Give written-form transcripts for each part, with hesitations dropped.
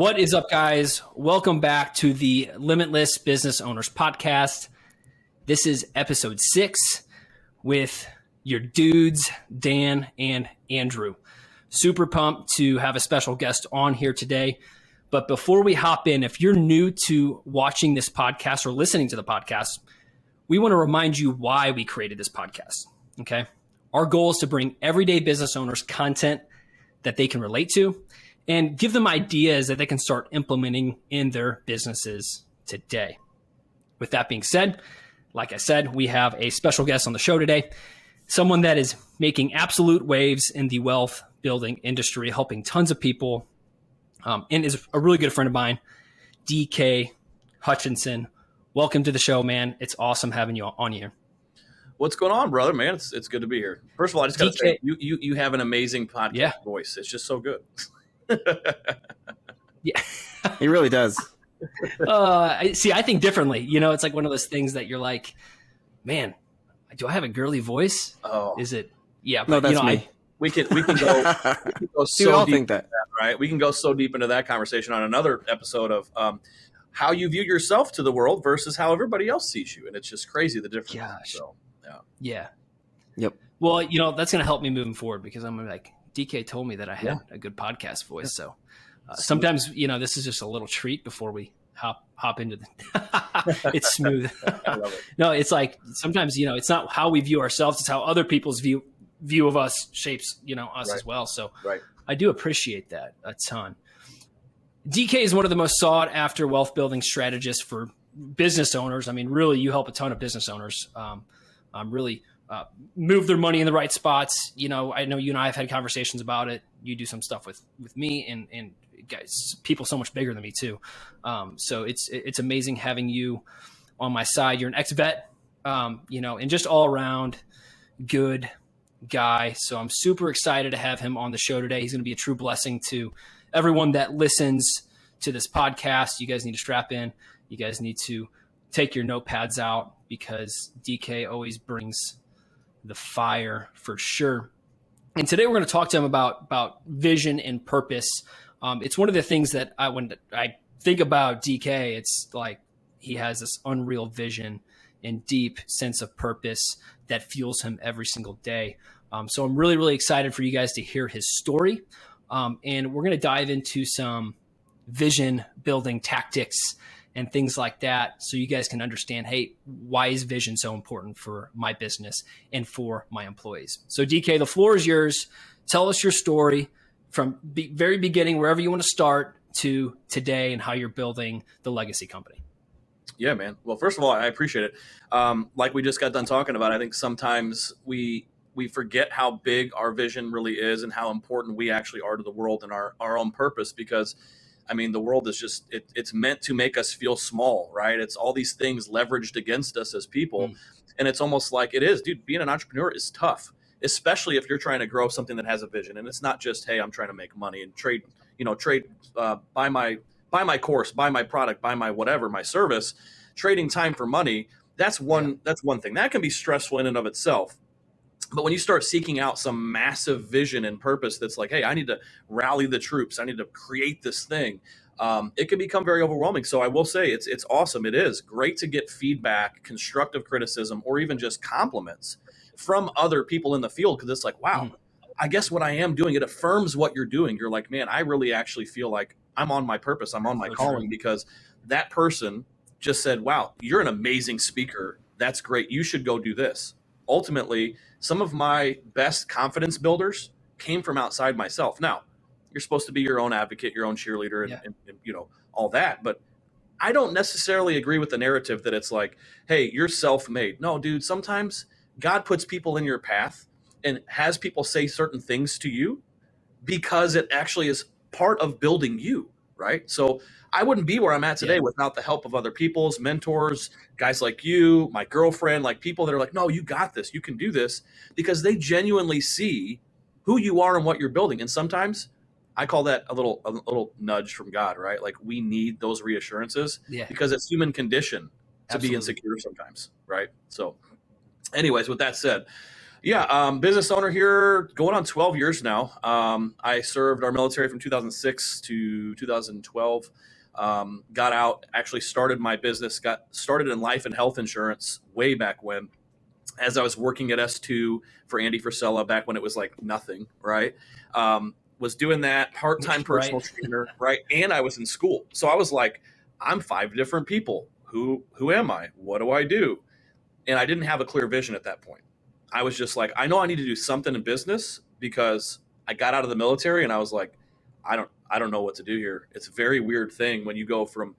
What is up, guys? Welcome back to the Limitless Business Owners Podcast. This is episode 6 with your dudes, Dan and Andrew. Super pumped to have a special guest on here today. But before we hop in, if you're new to watching this podcast or listening to the podcast, we want to remind you why we created this podcast. Okay. Our goal is to bring everyday business owners content that they can relate to and give them ideas that they can start implementing in their businesses today. With that being said, like I said, we have a special guest on the show today, someone that is making absolute waves in the wealth building industry, helping tons of people, and is a really good friend of mine, DK Hutchinson. Welcome to the show, man. It's awesome having you on here. What's going on, brother, man? It's good to be here. First of all, I just got to say, you have an amazing podcast voice. It's just so good. Yeah, he really does. I think differently. You know, it's like one of those things that you're like, man, do I have a girly voice? Oh, is it? Yeah, no, but, that's me. We can go so deep into that, right? We can go so deep into that conversation on another episode of how you view yourself to the world versus how everybody else sees you, and it's just crazy the difference. Gosh. So, yeah. Yep. Well, you know, that's going to help me moving forward because I'm like, DK told me that I had a good podcast voice. So sometimes, you know, this is just a little treat before we hop into the, it's smooth. I love it. No, it's like sometimes, you know, it's not how we view ourselves. It's how other people's view of us shapes, you know, us as well. So I do appreciate that a ton. DK is one of the most sought after wealth building strategists for business owners. I mean, really, you help a ton of business owners really move their money in the right spots. You know you and I have had conversations about it. You do some stuff with me and guys, people so much bigger than me too. So it's amazing having you on my side. You're an ex-vet, you know, and just all around good guy. So I'm super excited to have him on the show today. He's going to be a true blessing to everyone that listens to this podcast. You guys need to strap in. You guys need to take your notepads out because DK always brings the fire for sure. And today we're going to talk to him about vision and purpose. It's one of the things that when I think about DK, it's like he has this unreal vision and deep sense of purpose that fuels him every single day. So I'm really, really excited for you guys to hear his story. And we're going to dive into some vision building tactics and things like that so you guys can understand, hey, why is vision so important for my business and for my employees? So DK, the floor is yours. Tell us your story from the very beginning, wherever you want to start, to today and how you're building the legacy company. Yeah, man. Well, first of all, I appreciate it. Like we just got done talking about, I think sometimes we forget how big our vision really is and how important we actually are to the world and our own purpose, because I mean, the world is just, it's meant to make us feel small, right? It's all these things leveraged against us as people. And it's almost like it is, dude, being an entrepreneur is tough, especially if you're trying to grow something that has a vision. And it's not just, hey, I'm trying to make money and trade, buy my course, buy my product, buy my whatever, my service. Trading time for money, that's one thing. That can be stressful in and of itself. But when you start seeking out some massive vision and purpose that's like, hey, I need to rally the troops, I need to create this thing, it can become very overwhelming. So I will say it's awesome. It is great to get feedback, constructive criticism, or even just compliments from other people in the field, because it's like, wow, I guess what I am doing, it affirms what you're doing. You're like, man, I really actually feel like I'm on my purpose. I'm on my calling, because that person just said, wow, you're an amazing speaker. That's great. You should go do this. Ultimately, some of my best confidence builders came from outside myself. Now, you're supposed to be your own advocate, your own cheerleader, and you know, all that. But I don't necessarily agree with the narrative that it's like, hey, you're self-made. No, dude, sometimes God puts people in your path and has people say certain things to you because it actually is part of building you, right? So I wouldn't be where I'm at today without the help of other people's mentors, guys like you, my girlfriend, like people that are like, no, you got this, you can do this, because they genuinely see who you are and what you're building. And sometimes I call that a little nudge from God, right? Like we need those reassurances because it's human condition to be insecure sometimes, right? So anyways, with that said, Yeah, business owner here, going on 12 years now. I served our military from 2006 to 2012. Got out, actually started my business, got started in life and health insurance way back when, as I was working at S2 for Andy Frisella back when it was like nothing, right? Was doing that part-time personal trainer, right? And I was in school. So I was like, I'm 5 different people. Who am I? What do I do? And I didn't have a clear vision at that point. I was just like, I know I need to do something in business because I got out of the military and I was like, I don't know what to do here. It's a very weird thing when you go from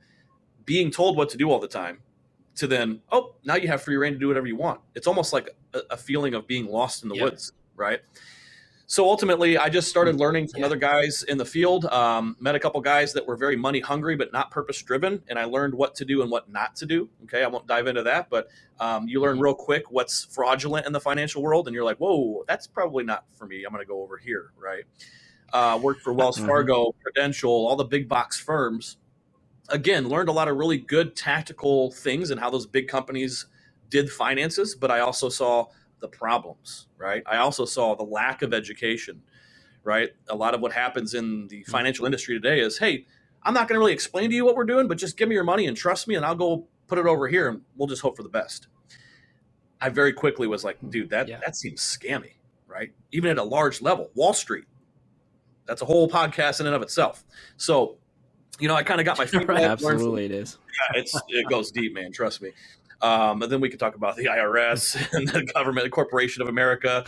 being told what to do all the time to then, oh, now you have free reign to do whatever you want. It's almost like a feeling of being lost in the woods, right? So ultimately, I just started learning from other guys in the field, met a couple guys that were very money hungry, but not purpose driven. And I learned what to do and what not to do. Okay. I won't dive into that, but you learn real quick what's fraudulent in the financial world. And you're like, whoa, that's probably not for me. I'm going to go over here. Right. Worked for Wells Fargo, Prudential, all the big box firms. Again, learned a lot of really good tactical things and how those big companies did finances, but I also saw the problems, right? I also saw the lack of education, right? A lot of what happens in the financial industry today is, hey, I'm not going to really explain to you what we're doing, but just give me your money and trust me, and I'll go put it over here, and we'll just hope for the best. I very quickly was like, dude, that seems scammy, right? Even at a large level, Wall Street, that's a whole podcast in and of itself. So, I kind of got my feet wet. Absolutely, it is. Yeah, it goes deep, man. Trust me. And then we could talk about the IRS and the government, the Corporation of America.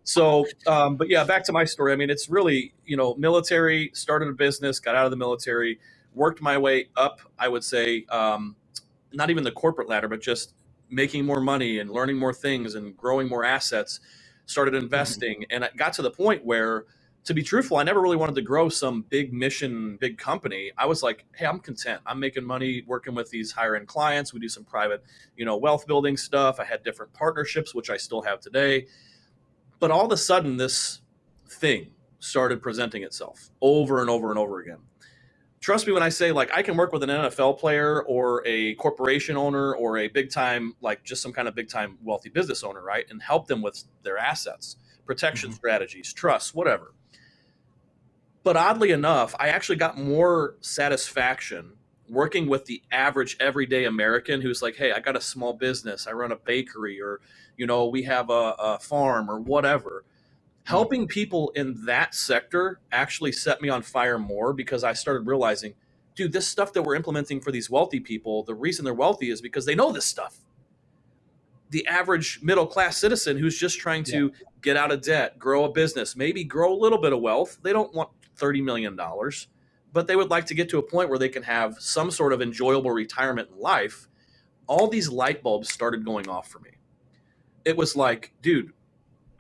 So, but yeah, back to my story. I mean, it's really, military, started a business, got out of the military, worked my way up, I would say, not even the corporate ladder, but just making more money and learning more things and growing more assets, started investing. And it got to the point where, to be truthful, I never really wanted to grow some big mission, big company. I was like, hey, I'm content. I'm making money working with these higher end clients. We do some private, wealth building stuff. I had different partnerships, which I still have today. But all of a sudden, this thing started presenting itself over and over and over again. Trust me when I say, like, I can work with an NFL player or a corporation owner or a big time, like just some kind of big time wealthy business owner, right? And help them with their assets, protection strategies, trust, whatever. But oddly enough, I actually got more satisfaction working with the average everyday American who's like, hey, I got a small business. I run a bakery, or, we have a farm or whatever. Helping people in that sector actually set me on fire more, because I started realizing, dude, this stuff that we're implementing for these wealthy people, the reason they're wealthy is because they know this stuff. The average middle-class citizen who's just trying to get out of debt, grow a business, maybe grow a little bit of wealth. They don't want $30 million, but they would like to get to a point where they can have some sort of enjoyable retirement in life. All these light bulbs started going off for me. It was like, dude,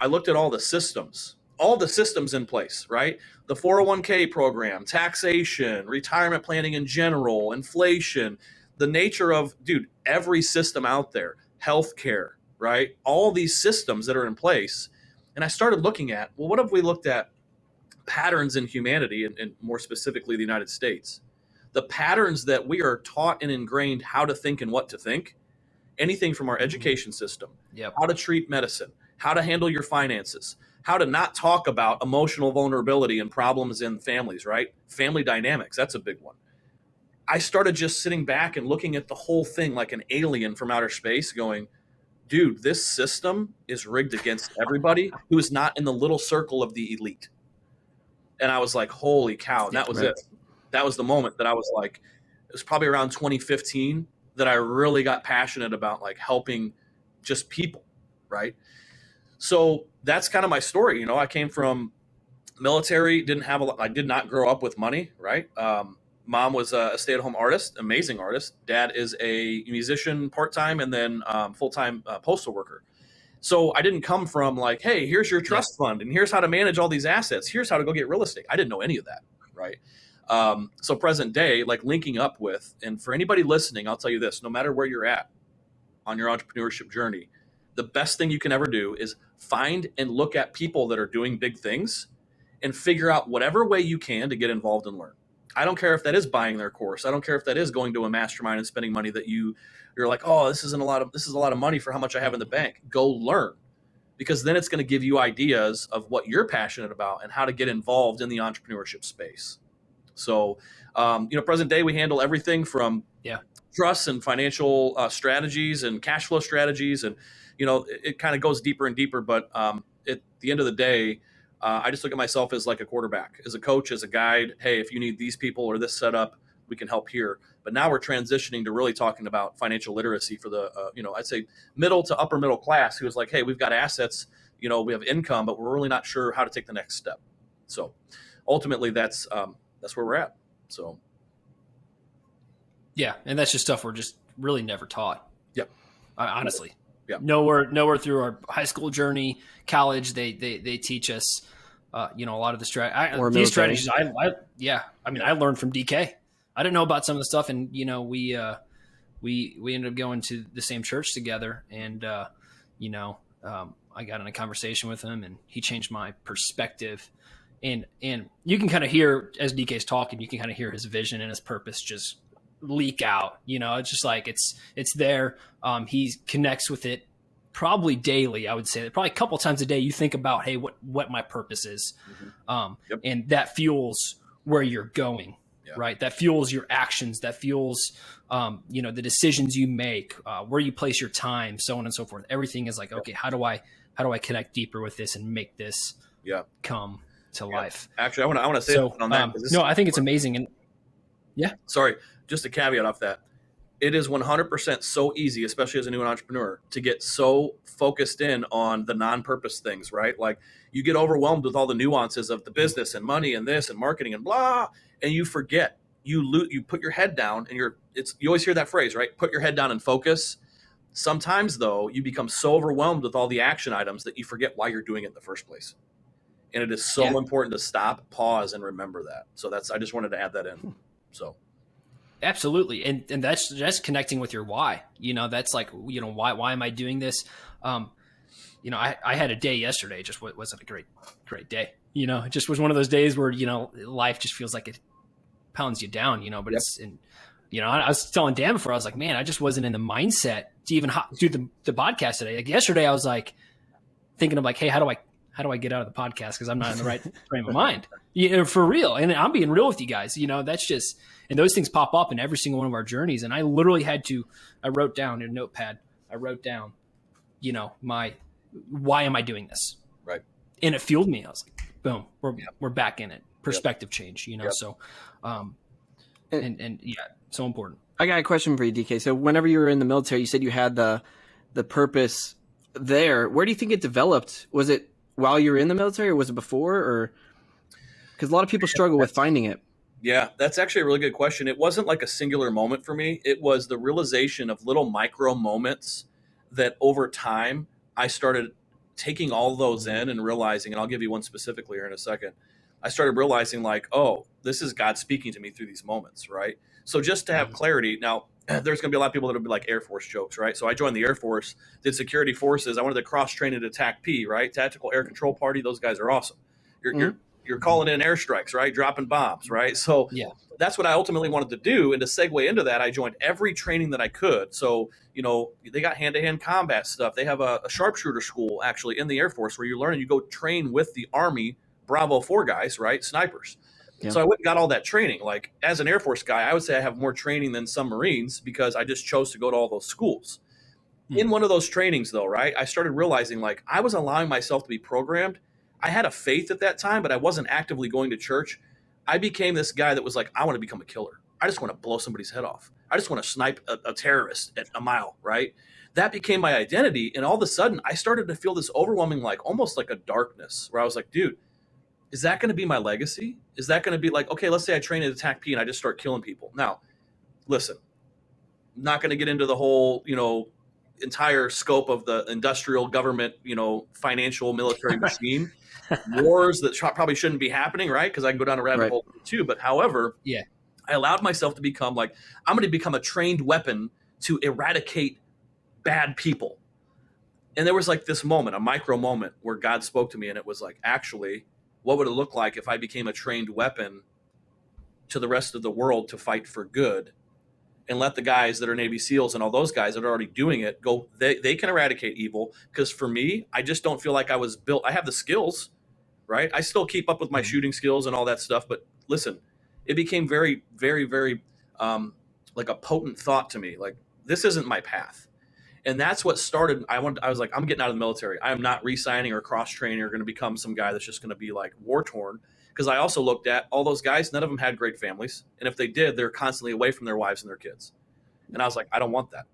I looked at all the systems in place, right? The 401k program, taxation, retirement planning in general, inflation, the nature of, dude, every system out there, healthcare, right? All these systems that are in place. And I started looking at, well, what have we looked at patterns in humanity, and more specifically the United States? The patterns that we are taught and ingrained how to think and what to think, anything from our education system, how to treat medicine, how to handle your finances, how to not talk about emotional vulnerability and problems in families, right? Family dynamics, that's a big one. I started just sitting back and looking at the whole thing like an alien from outer space going, dude, this system is rigged against everybody who is not in the little circle of the elite. And I was like, holy cow. And that was it. That was the moment that I was like, it was probably around 2015 that I really got passionate about like helping just people, right? So that's kind of my story. I came from military, I did not grow up with money, right? Mom was a stay-at-home artist, amazing artist. Dad is a musician part-time and then full-time postal worker. So I didn't come from like, hey, here's your trust fund and here's how to manage all these assets. Here's how to go get real estate. I didn't know any of that, right? So present day, like linking up with, and for anybody listening, I'll tell you this, no matter where you're at on your entrepreneurship journey, the best thing you can ever do is find and look at people that are doing big things and figure out whatever way you can to get involved and learn. I don't care if that is buying their course. I don't care if that is going to a mastermind and spending money that you're like, oh, this is a lot of money for how much I have in the bank. Go learn, because then it's going to give you ideas of what you're passionate about and how to get involved in the entrepreneurship space. So, present day, we handle everything from trusts and financial strategies and cash flow strategies. And, it kind of goes deeper and deeper. But at the end of the day, I just look at myself as like a quarterback, as a coach, as a guide. Hey, if you need these people or this setup, we can help here. But now we're transitioning to really talking about financial literacy for the, I'd say middle to upper middle class, who is like, hey, we've got assets, we have income, but we're really not sure how to take the next step. So ultimately that's where we're at. So. Yeah. And that's just stuff we're just really never taught. Yep. Honestly. Yeah. Nowhere through our high school journey, college, they teach us, a lot of the strategies. I learned from DK. I didn't know about some of the stuff, and we ended up going to the same church together, and I got in a conversation with him, and he changed my perspective, and you can kind of hear as DK's talking, you can kind of hear his vision and his purpose just leak out. It's just like it's there. He connects with it probably daily. I would say that probably a couple times a day you think about, hey, what my purpose is. And that fuels where you're going. Right. That fuels your actions. That fuels, the decisions you make, where you place your time, so on and so forth. Everything is like, okay, how do I connect deeper with this and make this come to life? Actually, I want to say something on that. I think it's amazing. And sorry, just a caveat off that. It is 100% so easy, especially as a new entrepreneur, to get so focused in on the non-purpose things, right? Like you get overwhelmed with all the nuances of the business and money and this and marketing and blah, and you forget. You put your head down, and you always hear that phrase, right? Put your head down and focus. Sometimes though, you become so overwhelmed with all the action items that you forget why you're doing it in the first place. And it is so important to stop, pause, and remember that. So I just wanted to add that in. So. Absolutely. And that's just connecting with your why, that's like, why am I doing this? I had a day yesterday, just wasn't a great day. It just was one of those days where, life just feels like it pounds you down, but it's, and, I was telling Dan before, I was like, man, I just wasn't in the mindset to even do the podcast today. Like yesterday, I was like thinking of like, hey, how do I get out of the podcast? Cause I'm not in the right frame of mind, for real. And I'm being real with you guys, that's just, and those things pop up in every single one of our journeys. And I literally I wrote down in a notepad, why am I doing this? Right. And it fueled me. I was like, boom, we're back in it. Perspective change, so, so important. I got a question for you, DK. So whenever you were in the military, you said you had the purpose there. Where do you think it developed? Was it while you were in the military, or was it before? Or because a lot of people struggle with finding it. Yeah, that's actually a really good question. It wasn't like a singular moment for me. It was the realization of little micro moments that over time I started taking all those in and realizing, and I'll give you one specifically here in a second. I started realizing like, oh, this is God speaking to me through these moments, right? So just to have clarity, now there's going to be a lot of people that will be like Air Force jokes, right? So I joined the Air Force, did security forces. I wanted to cross-train at TAC P, right? Tactical Air Control Party. Those guys are awesome. You're calling in airstrikes, right? Dropping bombs, right? So that's what I ultimately wanted to do. And to segue into that, I joined every training that I could. So, they got hand-to-hand combat stuff. They have a sharpshooter school actually in the Air Force where you learn and you go train with the Army Bravo 4 guys, right? Snipers. Yeah. So I went and got all that training. Like as an Air Force guy, I would say I have more training than some Marines because I just chose to go to all those schools. In one of those trainings though, right, I started realizing like I was allowing myself to be programmed. I had a faith at that time, but I wasn't actively going to church. I became this guy that was like, I want to become a killer. I just want to blow somebody's head off. I just want to snipe a terrorist at a mile, right? That became my identity. And all of a sudden, I started to feel this overwhelming, like almost like a darkness where I was like, dude, is that going to be my legacy? Is that going to be like, okay, let's say I train at TAC P and I just start killing people. Now, listen, I'm not going to get into the whole, entire scope of the industrial government, financial military machine. Wars that probably shouldn't be happening, right? Because I can go down a rabbit hole too. But however, I allowed myself to become like, I'm going to become a trained weapon to eradicate bad people. And there was like this moment, a micro moment where God spoke to me and it was like, actually, what would it look like if I became a trained weapon to the rest of the world to fight for good, and let the guys that are Navy SEALs and all those guys that are already doing it go. They can eradicate evil. Because for me, I just don't feel like I was built. I have the skills, right? I still keep up with my shooting skills and all that stuff. But listen, it became very, very, very like a potent thought to me. Like, this isn't my path. And that's what started. I was like, I'm getting out of the military. I am not re-signing or cross-training or going to become some guy that's just going to be like war-torn. Because I also looked at all those guys, none of them had great families. And if they did, they're constantly away from their wives and their kids. And I was like, I don't want that.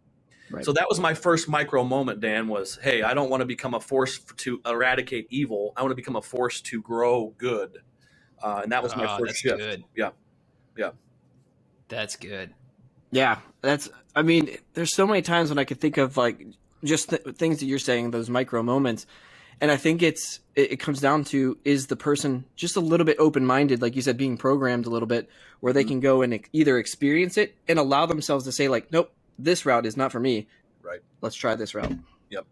Right. So that was my first micro moment, Dan, was, hey, I don't want to become a force to eradicate evil. I want to become a force to grow good. And that was my first shift. Good. Yeah. Yeah. That's good. Yeah, I mean, there's so many times when I could think of like just things that you're saying, those micro moments. And I think it comes down to, is the person just a little bit open-minded, like you said, being programmed a little bit, where they can go and either experience it and allow themselves to say like, nope, this route is not for me. Right. Let's try this route. Yep.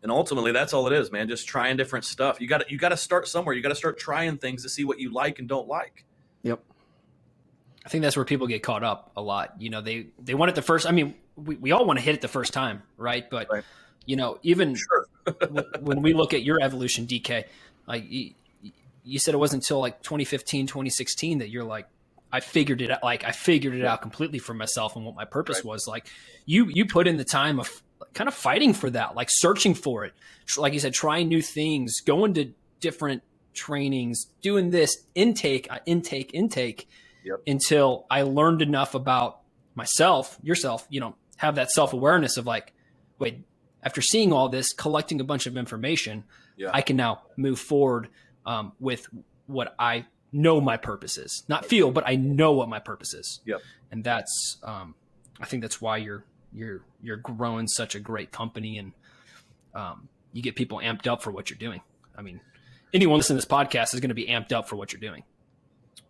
And ultimately, that's all it is, man. Just trying different stuff. You got to start somewhere. You got to start trying things to see what you like and don't like. Yep. I think that's where people get caught up a lot. You know, they want it the first. I mean, we all want to hit it the first time, right? But you know, even when we look at your evolution, DK, like you said, it wasn't until like 2015, 2016 that you're like, I figured it out. Like I figured it out completely for myself and what my purpose was. Like you put in the time of kind of fighting for that, like searching for it. Like you said, trying new things, going to different trainings, doing this intake. Yep. Until I learned enough about myself, yourself, you know, have that self-awareness of like, wait, after seeing all this, collecting a bunch of information, I can now move forward with what I know my purpose is. Not feel, but I know what my purpose is. Yep. And that's, I think that's why you're growing such a great company, and you get people amped up for what you're doing. I mean, anyone listening to this podcast is going to be amped up for what you're doing.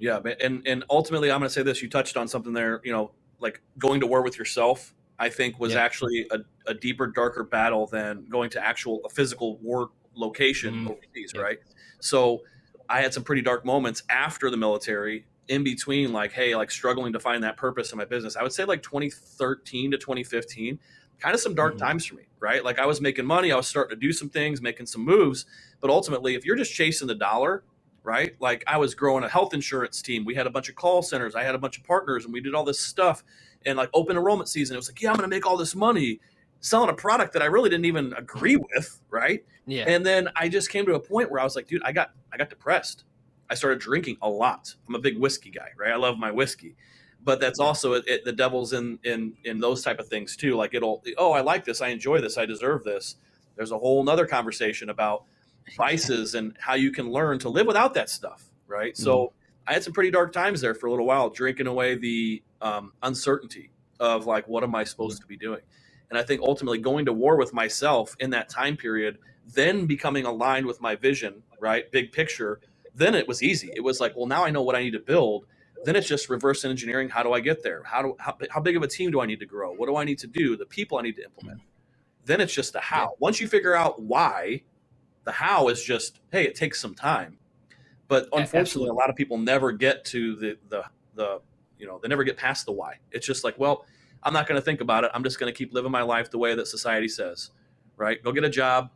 Yeah, and ultimately, I'm going to say this. You touched on something there. You know, like going to war with yourself, I think was actually a deeper, darker battle than going to a physical war location overseas, right? So I had some pretty dark moments after the military, in between, like, hey, like struggling to find that purpose in my business. I would say like 2013 to 2015, kind of some dark times for me, right? Like I was making money, I was starting to do some things, making some moves, but ultimately, if you're just chasing the dollar, right? Like I was growing a health insurance team. We had a bunch of call centers. I had a bunch of partners, and we did all this stuff. And like open enrollment season, it was like, yeah, I'm going to make all this money selling a product that I really didn't even agree with, right? Yeah. And then I just came to a point where I was like, dude, I got depressed. I started drinking a lot. I'm a big whiskey guy, right? I love my whiskey. But that's also the devil's in those type of things too. Like I like this. I enjoy this. I deserve this. There's a whole nother conversation about vices and how you can learn to live without that stuff, right? So I had some pretty dark times there for a little while, drinking away the uncertainty of like, what am I supposed to be doing? And I think ultimately going to war with myself in that time period, then becoming aligned with my vision, right? Big picture. Then it was easy. It was like, well, now I know what I need to build. Then it's just reverse engineering. How do I get there? How big of a team do I need to grow? What do I need to do? The people I need to implement. Then it's just the how. Yeah. Once you figure out why, the how is just, hey, it takes some time. But unfortunately, a lot of people never get to the they never get past the why. It's just like, well, I'm not going to think about it. I'm just going to keep living my life the way that society says, right? Go get a job,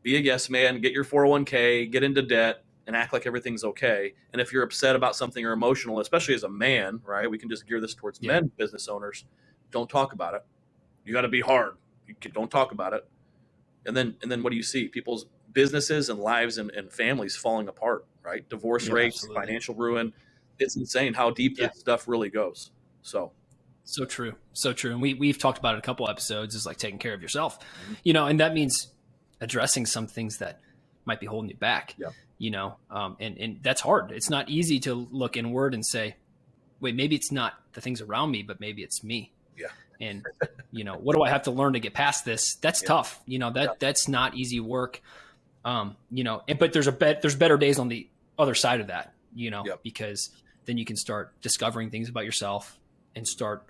be a yes man, get your 401k, get into debt, and act like everything's okay. And if you're upset about something or emotional, especially as a man, right? We can just gear this towards men, business owners. Don't talk about it. You got to be hard. Don't talk about it. And then what do you see? People's businesses and lives and families falling apart, right? Divorce rates, financial ruin. It's insane how deep this stuff really goes. So true. So true. And we've talked about it a couple episodes, is like taking care of yourself, and that means addressing some things that might be holding you back, and that's hard. It's not easy to look inward and say, wait, maybe it's not the things around me, but maybe it's me. Yeah. And, what do I have to learn to get past this? That's tough. That's not easy work. But there's better days on the other side of that, because then you can start discovering things about yourself and start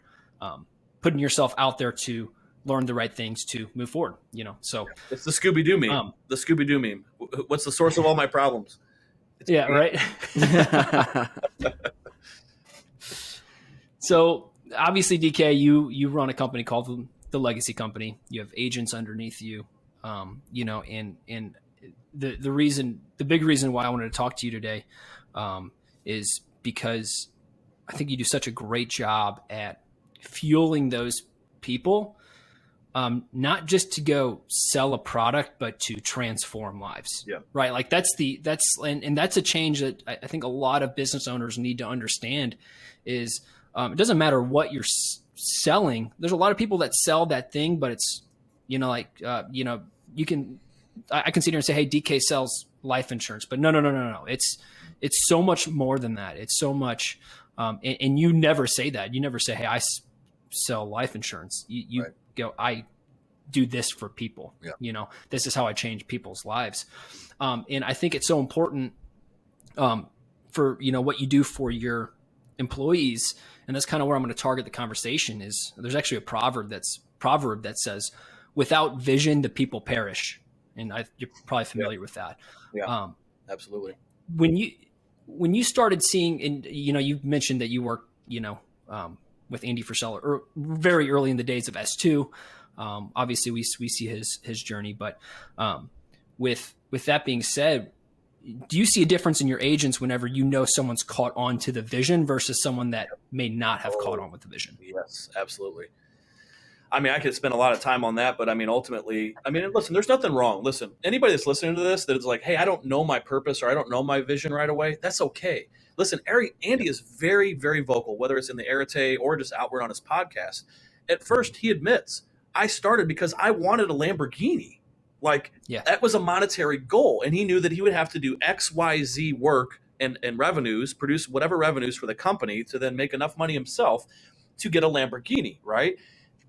putting yourself out there to learn the right things to move forward, So it's the Scooby-Doo meme. The Scooby-Doo meme. What's the source of all my problems? Right. So obviously, DK, you run a company called the Legacy Company. You have agents underneath you, and the big reason why I wanted to talk to you today, is because I think you do such a great job at fueling those people, not just to go sell a product, but to transform lives. Yeah. Right. Like that's a change that I think a lot of business owners need to understand is, it doesn't matter what you're selling. There's a lot of people that sell that thing, but it's, I can sit here and say, hey, DK sells life insurance, but no. It's so much more than that. It's so much. And you never say that. You never say, hey, I sell life insurance. You right. Go, I do this for people. Yeah. This is how I change people's lives. And I think it's so important, for, what you do for your employees. And that's kind of where I'm going to target the conversation is there's actually a proverb that says, without vision, the people perish. And you're probably familiar with that. Yeah, absolutely. When you started seeing, and you mentioned that you worked, with Andy Frisella or very early in the days of S2. Obviously we see his journey, but with that being said, do you see a difference in your agents whenever someone's caught on to the vision versus someone that may not have caught on with the vision? Yes, absolutely. I mean, I could spend a lot of time on that, but ultimately, listen, there's nothing wrong. Listen, anybody that's listening to this that is like, hey, I don't know my purpose or I don't know my vision right away, that's okay. Listen, Andy is very, very vocal, whether it's in the Arete or just outward on his podcast. At first, he admits, I started because I wanted a Lamborghini. That was a monetary goal. And he knew that he would have to do X, Y, Z work and revenues, produce whatever revenues for the company to then make enough money himself to get a Lamborghini, right?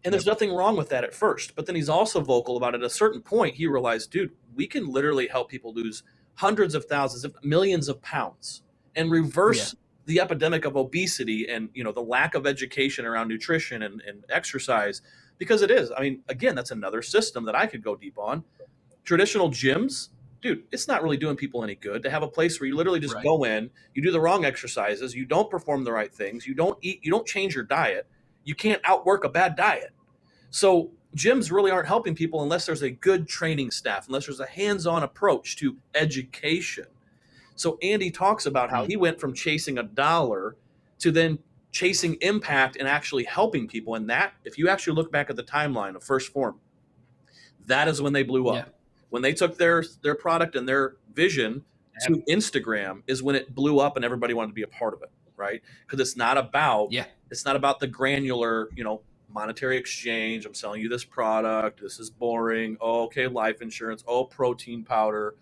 And there's nothing wrong with that at first. But then he's also vocal about it. At a certain point, he realized, dude, we can literally help people lose hundreds of thousands, if millions of pounds and reverse the epidemic of obesity and, the lack of education around nutrition and exercise, because it is. Again, that's another system that I could go deep on. Traditional gyms, dude, it's not really doing people any good to have a place where you literally just go in, you do the wrong exercises, you don't perform the right things, you don't eat, you don't change your diet, you can't outwork a bad diet. So gyms really aren't helping people unless there's a good training staff, unless there's a hands-on approach to education. So Andy talks about how he went from chasing a dollar to then chasing impact and actually helping people. And that, if you actually look back at the timeline of First Form, that is when they blew up. Yeah. When they took their product and their vision to Instagram is when it blew up and everybody wanted to be a part of it, right? Because it's not about the granular, monetary exchange. I'm selling you this product. This is boring. Oh, okay, life insurance. Oh, protein powder.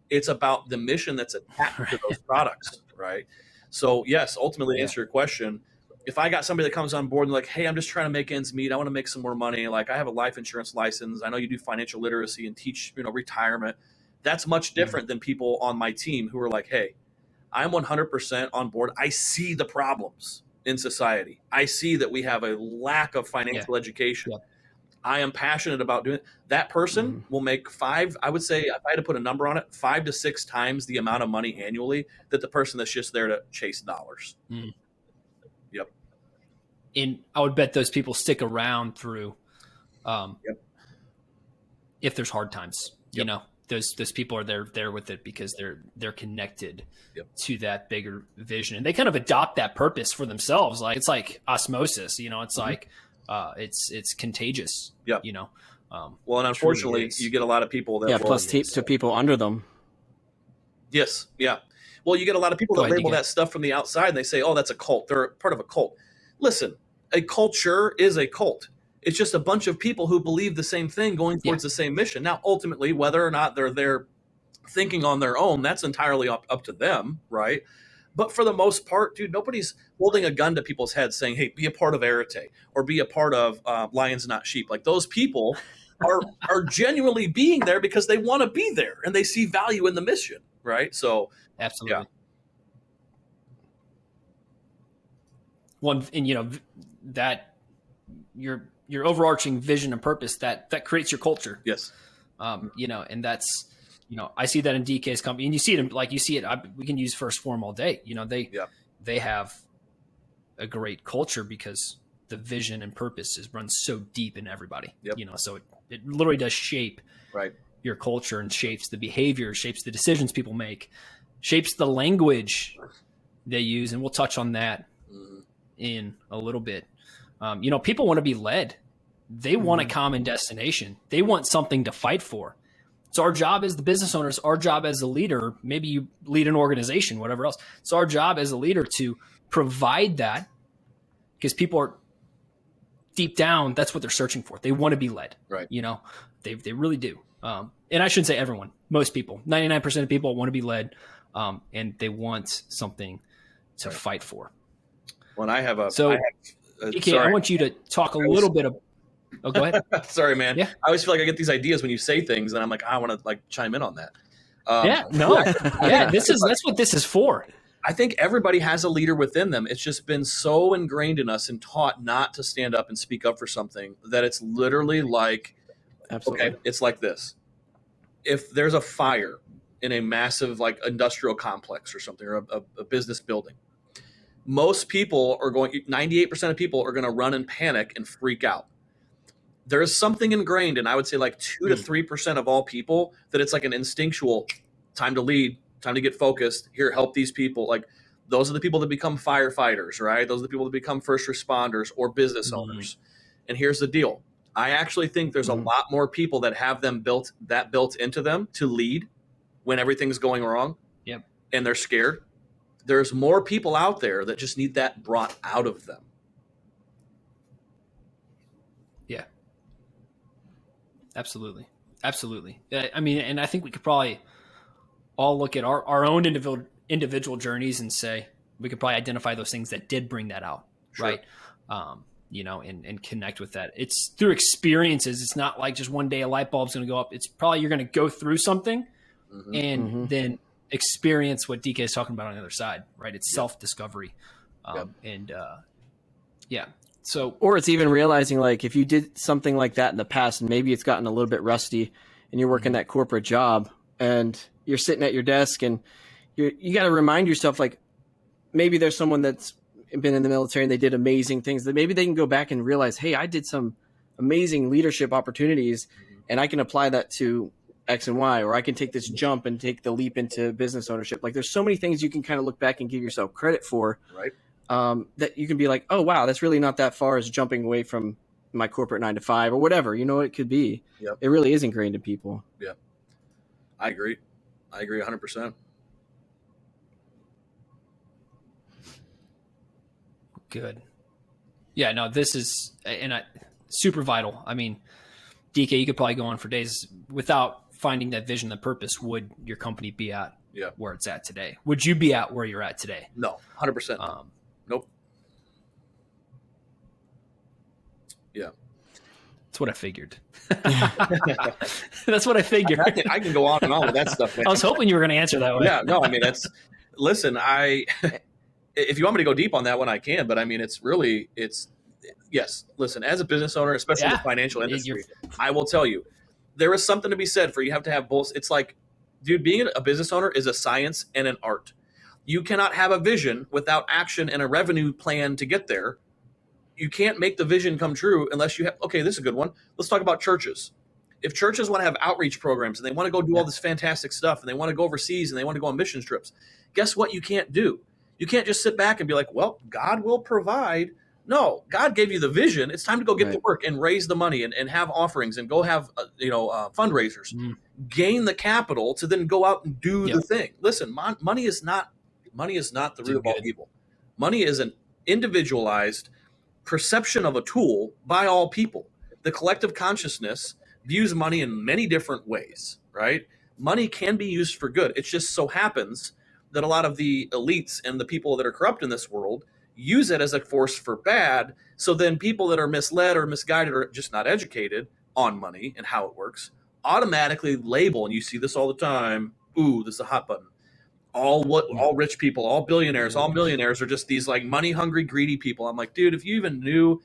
It's about the mission that's attached to those products, right? So yes, ultimately to answer your question, if I got somebody that comes on board and like, hey, I'm just trying to make ends meet, I want to make some more money. Like I have a life insurance license. I know you do financial literacy and teach, retirement. That's much different than people on my team who are like, hey, I'm 100% on board. I see the problems in society. I see that we have a lack of financial education. Yeah. I am passionate about doing it. That person will make I would say, if I had to put a number on it, 5 to 6 times the amount of money annually that the person that's just there to chase dollars. Mm. Yep. And I would bet those people stick around through, if there's hard times, those people are there with it because they're connected to that bigger vision, and they kind of adopt that purpose for themselves. Like it's like osmosis, it's like, it's contagious. Yeah. Well, and unfortunately you get a lot of people that plus to people under them. Yes. Yeah. Well, you get a lot of people that label that stuff from the outside and they say, oh, that's a cult. They're part of a cult. Listen, a culture is a cult. It's just a bunch of people who believe the same thing going towards the same mission. Now, ultimately, whether or not they're there thinking on their own, that's entirely up to them, right? But for the most part, dude, nobody's holding a gun to people's heads saying, hey, be a part of Arete or be a part of Lions Not Sheep. Like those people are genuinely being there because they want to be there and they see value in the mission, right? So absolutely. One, and that your overarching vision and purpose that creates your culture. Yes. And that's, I see that in DK's company, and you see it, we can use First Form all day. They have a great culture because the vision and purpose is run so deep in everybody. Yep. So it literally does shape your culture and shapes the behavior, shapes the decisions people make, shapes the language they use. And we'll touch on that in a little bit. People want to be led. They want a common destination. They want something to fight for. So our job as the business owners, our job as a leader, maybe you lead an organization, whatever else. It's our job as a leader to provide that, because people are deep down, that's what they're searching for. They want to be led. Right. They really do. And I shouldn't say everyone, most people, 99% of people want to be led, and they want something to fight for. When I have DK, I want you to talk a little bit of. Oh, go ahead. Sorry, man. Yeah. I always feel like I get these ideas when you say things, and I'm like, I want to chime in on that. That's what this is for. I think everybody has a leader within them. It's just been so ingrained in us and taught not to stand up and speak up for something that it's literally like, absolutely. Okay, it's like this. If there's a fire in a massive industrial complex or something, or a business building, most people 98% of people are going to run and panic and freak out. There is something ingrained, and I would say 2 to 3% of all people, that it's like an instinctual time to lead, time to get focused. Here, help these people. Those are the people that become firefighters, right? Those are the people that become first responders or business owners. And here's the deal. I actually think there's a lot more people that have built into them to lead when everything's going wrong. Yep. And they're scared. There's more people out there that just need that brought out of them. Yeah. Absolutely. I mean, and I think we could probably all look at our own individual journeys and say, we could probably identify those things that did bring that out. Sure. Right. And connect with that. It's through experiences. It's not like just one day a light bulb's going to go up. It's probably you're going to go through something and then experience what DK is talking about on the other side, right? It's self-discovery. So, or it's even realizing if you did something like that in the past and maybe it's gotten a little bit rusty and you're working that corporate job and you're sitting at your desk and you got to remind yourself, maybe there's someone that's been in the military and they did amazing things, that maybe they can go back and realize, hey, I did some amazing leadership opportunities and I can apply that to X and Y, or I can take this jump and take the leap into business ownership. There's so many things you can kind of look back and give yourself credit for, right? That you can be like, oh, wow, that's really not that far as jumping away from my corporate 9 to 5 or whatever, it could be. Yep. It really is ingrained in people. Yeah. I agree 100%. Good. Yeah, no, this is super vital. I mean, DK, you could probably go on for days without finding that vision, the purpose. Would your company be at where it's at today? Would you be at where you're at today? No, 100%. Nope. Yeah. That's what I figured. That's what I figured. I can go on and on with that stuff, man. I was hoping you were going to answer that way. Yeah, no, I mean, listen, if you want me to go deep on that one, I can, but I mean, yes, listen, as a business owner, especially in the financial industry, I will tell you, there is something to be said for you have to have both. It's dude, being a business owner is a science and an art. You cannot have a vision without action and a revenue plan to get there. You can't make the vision come true unless you have, okay, this is a good one. Let's talk about churches. If churches want to have outreach programs and they want to go do all this fantastic stuff and they want to go overseas and they want to go on mission trips, guess what you can't do? You can't just sit back and be like, well, God will provide. No, God gave you the vision. It's time to go get to work and raise the money and have offerings and go have, fundraisers, gain the capital to then go out and do the thing. Listen, money is not the root of all evil. Money is an individualized perception of a tool by all people. The collective consciousness views money in many different ways, right? Money can be used for good. It just so happens that a lot of the elites and the people that are corrupt in this world use it as a force for bad. So then people that are misled or misguided or just not educated on money and how it works automatically label, and you see this all the time, ooh, this is a hot button. All rich people, all billionaires, all millionaires are just these money hungry, greedy people. I'm like, dude, if you even knew,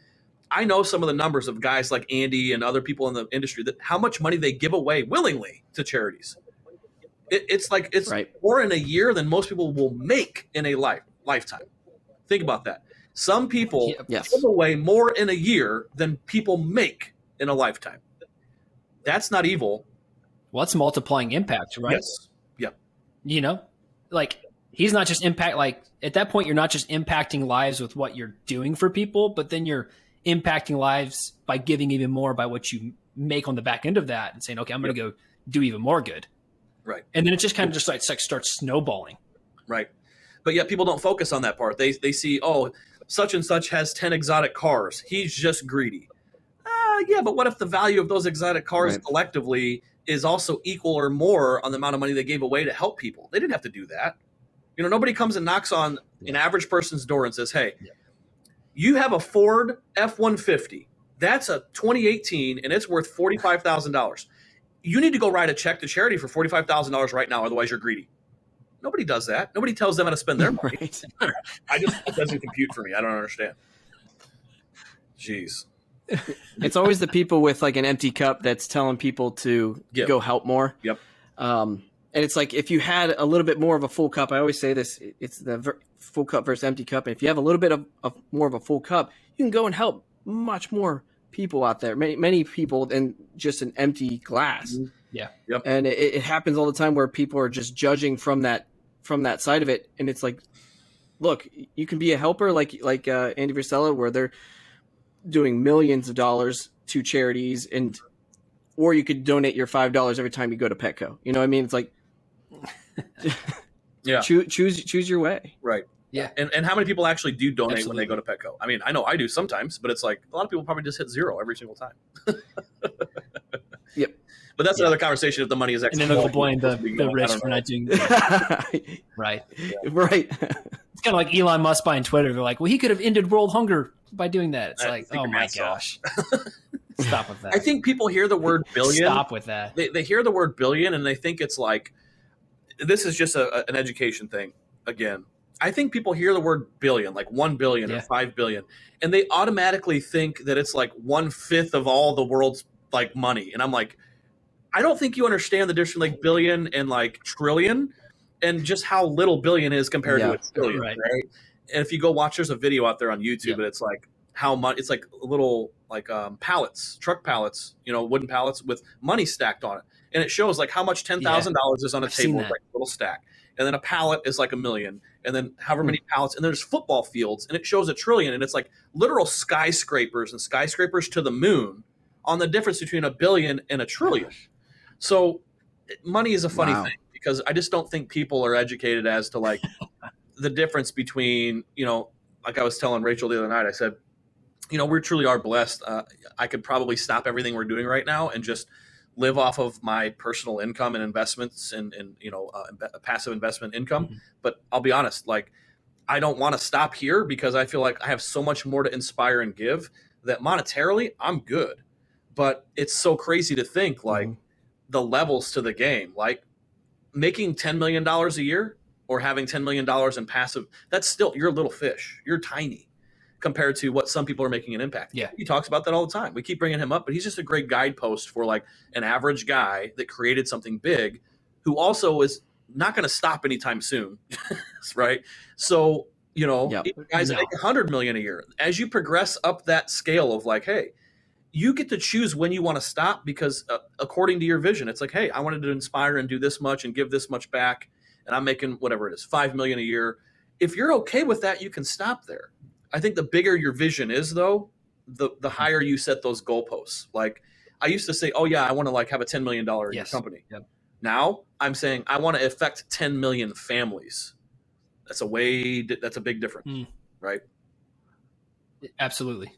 I know some of the numbers of guys like Andy and other people in the industry, that how much money they give away willingly to charities. It's more in a year than most people will make in a lifetime. Think about that. Some people Yes. give away more in a year than people make in a lifetime. That's not evil. Well, it's multiplying impact, right? Yes. Yep. You know, like he's not just impact, like at that point, you're not just impacting lives with what you're doing for people, but then you're impacting lives by giving even more by what you make on the back end of that and saying, okay, I'm going to go do even more good. Right. And then it just kind of just like starts snowballing. Right. But yet people don't focus on that part. They see, oh, such and such has 10 exotic cars. He's just greedy. Yeah, but what if the value of those exotic cars collectively is also equal or more on the amount of money they gave away to help people? They didn't have to do that. You know, nobody comes and knocks on an average person's door and says, hey, you have a Ford F-150. That's a 2018 and it's worth $45,000. You need to go write a check to charity for $45,000 right now. Otherwise you're greedy. Nobody does that. Nobody tells them how to spend their money. It doesn't compute for me. I don't understand. Jeez. It's always the people with like an empty cup that's telling people to go help more. Yep. And it's like, if you had a little bit more of a full cup, I always say this, it's the full cup versus empty cup. And if you have a little bit of more of a full cup, you can go and help much more people out there, many people than just an empty glass. Yeah. Yep. And it happens all the time where people are just judging from that side of it. And it's like, look, you can be a helper like Andy Frisella, where they're doing millions of dollars to charities, or you could donate your $5 every time you go to Petco. You know what I mean? It's like, choose your way. Right. Yeah. And how many people actually do donate when they go to Petco? I mean, I know I do sometimes, but it's like a lot of people probably just hit zero every single time. Yep. But that's another conversation if the money is actually. And then they'll blame the rich for not doing that. Right. Yeah. Right. It's kind of like Elon Musk buying Twitter. They're like, well, he could have ended world hunger by doing that. It's like, oh my gosh. Stop with that. I think people hear the word billion. Stop with that. They hear the word billion and they think it's like, this is just an education thing. Again, I think people hear the word billion, like 1 billion or 5 billion, and they automatically think that it's like 1/5 of all the world's like money. And I'm like, I don't think you understand the difference between like billion and like trillion, and just how little billion is compared to a trillion, right? And if you go watch, there's a video out there on YouTube, and it's like how much it's like little like pallets, truck pallets, you know, wooden pallets with money stacked on it, and it shows like how much $10,000 is on a table, like a little stack, and then a pallet is like $1 million, and then however many pallets, and there's football fields, and it shows a trillion, and it's like literal skyscrapers and skyscrapers to the moon on the difference between $1 billion and $1 trillion. So money is a funny thing, because I just don't think people are educated as to like the difference between, you know, like I was telling Rachel the other night, I said, you know, we truly are blessed. I could probably stop everything we're doing right now and just live off of my personal income and investments and you know, passive investment income. Mm-hmm. But I'll be honest, like I don't want to stop here because I feel like I have so much more to inspire and give that monetarily I'm good. But it's so crazy to think like the levels to the game, like making $10 million a year or having $10 million in passive, that's still, you're a little fish. You're tiny compared to what some people are making an impact. Yeah. He talks about that all the time. We keep bringing him up, but he's just a great guidepost for like an average guy that created something big who also is not going to stop anytime soon. Right. So, you know, guys that make 100 million a year, as you progress up that scale of like, hey, you get to choose when you want to stop because according to your vision, it's like, hey, I wanted to inspire and do this much and give this much back. And I'm making whatever it is, 5 million a year. If you're okay with that, you can stop there. I think the bigger your vision is though, the higher you set those goalposts. Like I used to say, oh yeah, I want to like have a $10 million a year company. Yep. Now I'm saying I want to affect 10 million families. That's a big difference, right? Absolutely.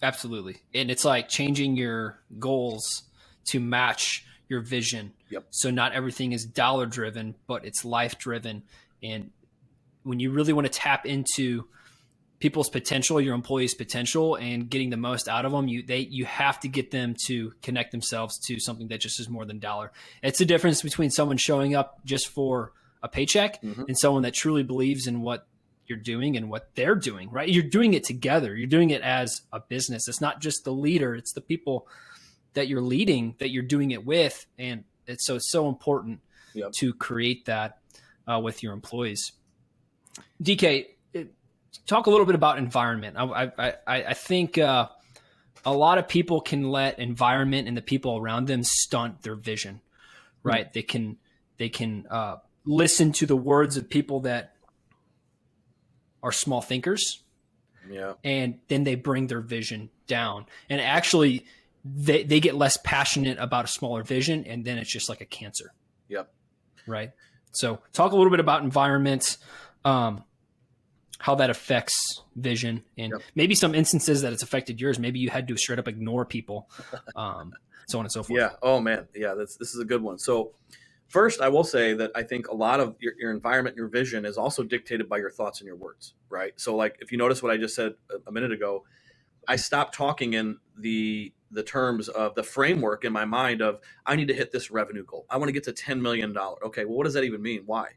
Absolutely. And it's like changing your goals to match your vision. Yep. So not everything is dollar driven, but it's life driven. And when you really want to tap into people's potential, your employees' potential, and getting the most out of them, you have to get them to connect themselves to something that just is more than dollar. It's the difference between someone showing up just for a paycheck and someone that truly believes in what you're doing and what they're doing, right? You're doing it together. You're doing it as a business. It's not just the leader. It's the people that you're leading that you're doing it with. And it's so important to create that with your employees. DK, talk a little bit about environment. I think a lot of people can let environment and the people around them stunt their vision, right? Mm-hmm. They can listen to the words of people that are small thinkers. Yeah. And then they bring their vision down, and actually they get less passionate about a smaller vision, and then it's just like a cancer. Yep. Right. So talk a little bit about environments, how that affects vision, and maybe some instances that it's affected yours. Maybe you had to straight up ignore people, so on and so forth. Yeah. Oh man. Yeah. This is a good one. So first, I will say that I think a lot of your environment, your vision is also dictated by your thoughts and your words, right? So like, if you notice what I just said a minute ago, I stopped talking in the terms of the framework in my mind of, I need to hit this revenue goal. I want to get to $10 million. Okay. Well, what does that even mean? Why,